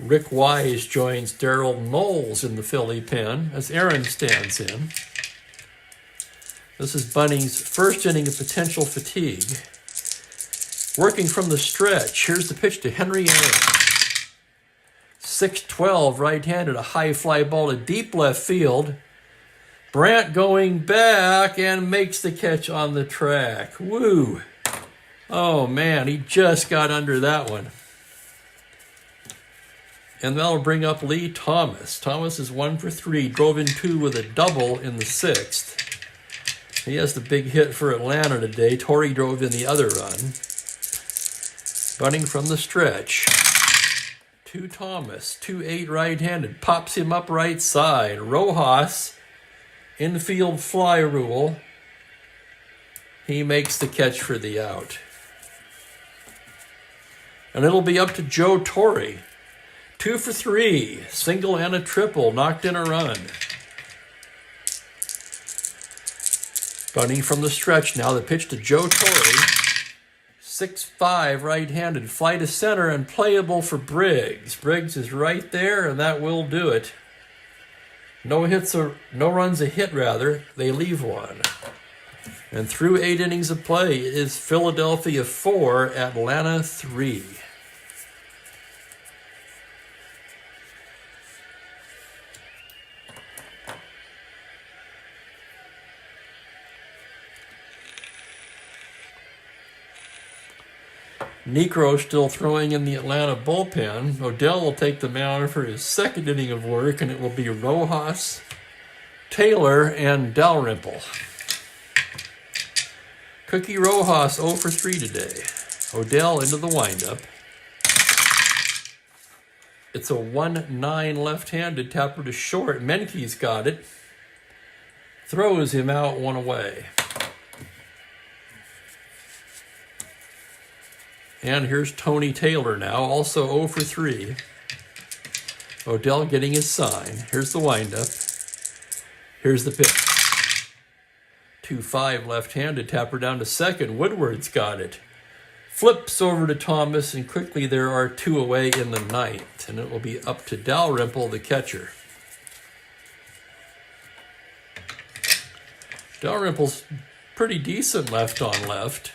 Rick Wise joins Darrell Knowles in the Philly pen as Aaron stands in. This is Bunting's first inning of potential fatigue. Working from the stretch, here's the pitch to Henry Aaron. 6-12, right-handed, a high fly ball to deep left field. Brandt going back and makes the catch on the track. Woo! Oh man, he just got under that one. And that'll bring up Lee Thomas. Thomas is 1 for 3, drove in 2 with a double in the 6th. He has the big hit for Atlanta today. Torrey drove in the other run. Bunting from the stretch. To Thomas, 2-8 right-handed, pops him up right side. Rojas, infield fly rule. He makes the catch for the out. And it'll be up to Joe Torrey. 2 for 3, single and a triple, knocked in a run. Bunting from the stretch now, the pitch to Joe Torrey. 6-5 right-handed, fly to center and playable for Briggs. Briggs is right there, and that will do it. No runs a hit rather, they leave one. And through 8 innings of play, it is Philadelphia 4, Atlanta 3. Necro still throwing in the Atlanta bullpen. Odell will take the mound for his second inning of work, and it will be Rojas, Taylor, and Dalrymple. Cookie Rojas 0 for 3 today. Odell into the windup. It's a 1-9 left-handed tapper to short. Menke's got it. Throws him out 1 away. And here's Tony Taylor now, also 0 for 3. Odell getting his sign. Here's the windup. Here's the pitch. 2-5 left-handed, tapper down to second. Woodward's got it. Flips over to Thomas, and quickly there are 2 away in the 9th. And it will be up to Dalrymple, the catcher. Dalrymple's pretty decent left on left.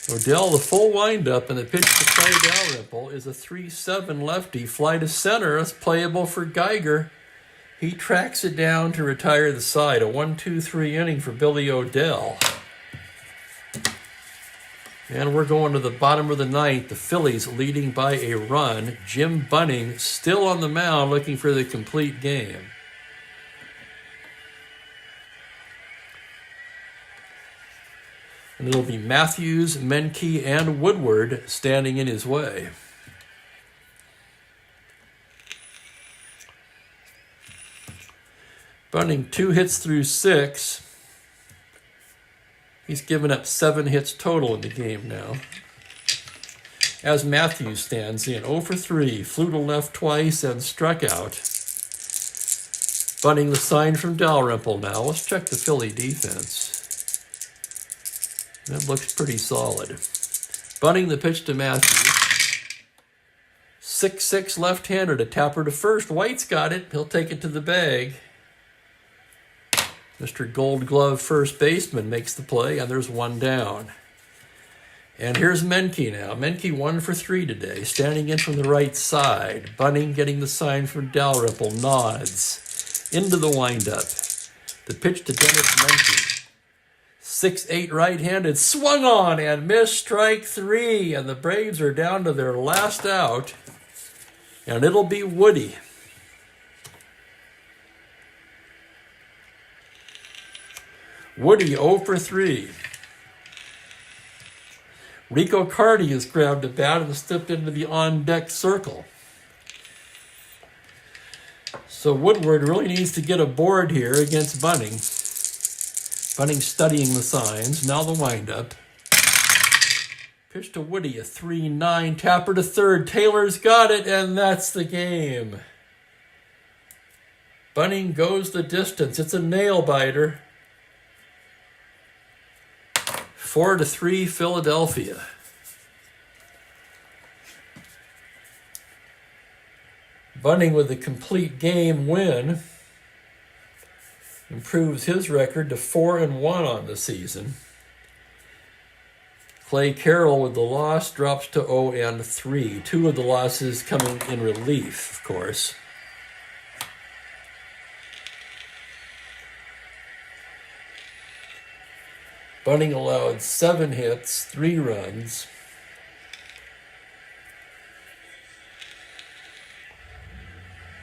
Odell, the full windup, and the pitch to Clay Dalrymple is a 3-7 lefty. Fly to center, that's playable for Geiger. He tracks it down to retire the side. A 1-2-3 inning for Billy Odell. And we're going to the bottom of the 9th. The Phillies leading by a run. Jim Bunting still on the mound looking for the complete game. And it'll be Matthews, Menke, and Woodward standing in his way. Bunting 2 hits through 6. He's given up 7 hits total in the game now. As Matthews stands in 0 for 3, flew to left twice and struck out. Bunting the sign from Dalrymple now. Let's check the Philly defense. That looks pretty solid. Bunting the pitch to Matthews. 6-6 left-handed, a tapper to first. White's got it. He'll take it to the bag. Mr. Gold Glove first baseman makes the play, and there's 1 down. And here's Menke now. Menke 1 for 3 today, standing in from the right side. Bunting getting the sign from Dalrymple, nods. Into the windup. The pitch to Dennis Menke. 6-8 right-handed, swung on and missed, strike 3. And the Braves are down to their last out. And it'll be Woody. Woody 0 for 3. Rico Cardi has grabbed a bat and stepped into the on-deck circle. So Woodward really needs to get a board here against Bunning. Bunning studying the signs. Now the windup. Pitch to Woody, a 3-9. Tapper to third. Taylor's got it, and that's the game. Bunning goes the distance. It's a nail-biter. 4-3 Philadelphia. Bunning with a complete game win improves his record to 4-1 on the season. Clay Carroll with the loss drops to 0-3. 2 of the losses coming in relief, of course. Bunning allowed 7 hits, 3 runs.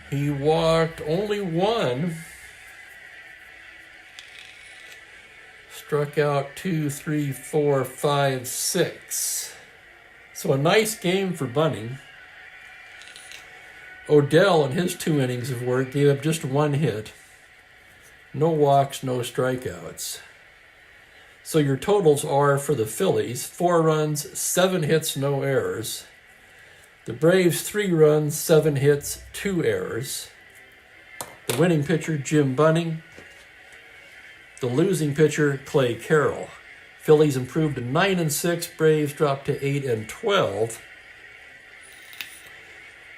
He walked only 1. Struck out 2, 3, 4, 5, 6. So a nice game for Bunning. Odell in his 2 innings of work gave up just 1 hit. No walks, no strikeouts. So your totals are for the Phillies, 4 runs, 7 hits, no errors. The Braves, 3 runs, 7 hits, 2 errors. The winning pitcher, Jim Bunning. The losing pitcher, Clay Carroll. Phillies improved to 9-6, Braves dropped to 8-12.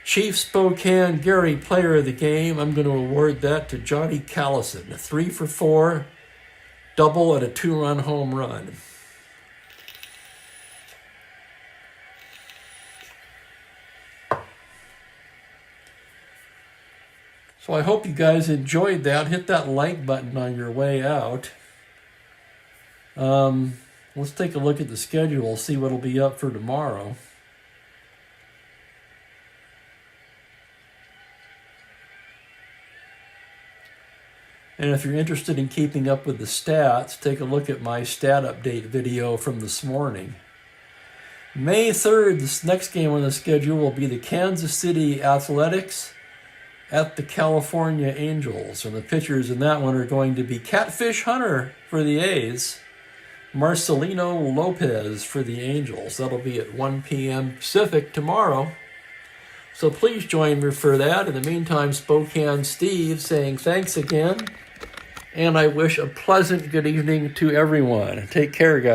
Chief Spokane Gary player of the game, I'm going to award that to Johnny Callison, a 3 for 4. Double and a 2-run home run. So I hope you guys enjoyed that. Hit that like button on your way out. Let's take a look at the schedule, see what'll be up for tomorrow. And if you're interested in keeping up with the stats, take a look at my stat update video from this morning. May 3rd, this next game on the schedule will be the Kansas City Athletics at the California Angels. And the pitchers in that one are going to be Catfish Hunter for the A's, Marcelino Lopez for the Angels. That'll be at 1 p.m. Pacific tomorrow. So please join me for that. In the meantime, Spokane Steve saying thanks again. And I wish a pleasant good evening to everyone. Take care, guys.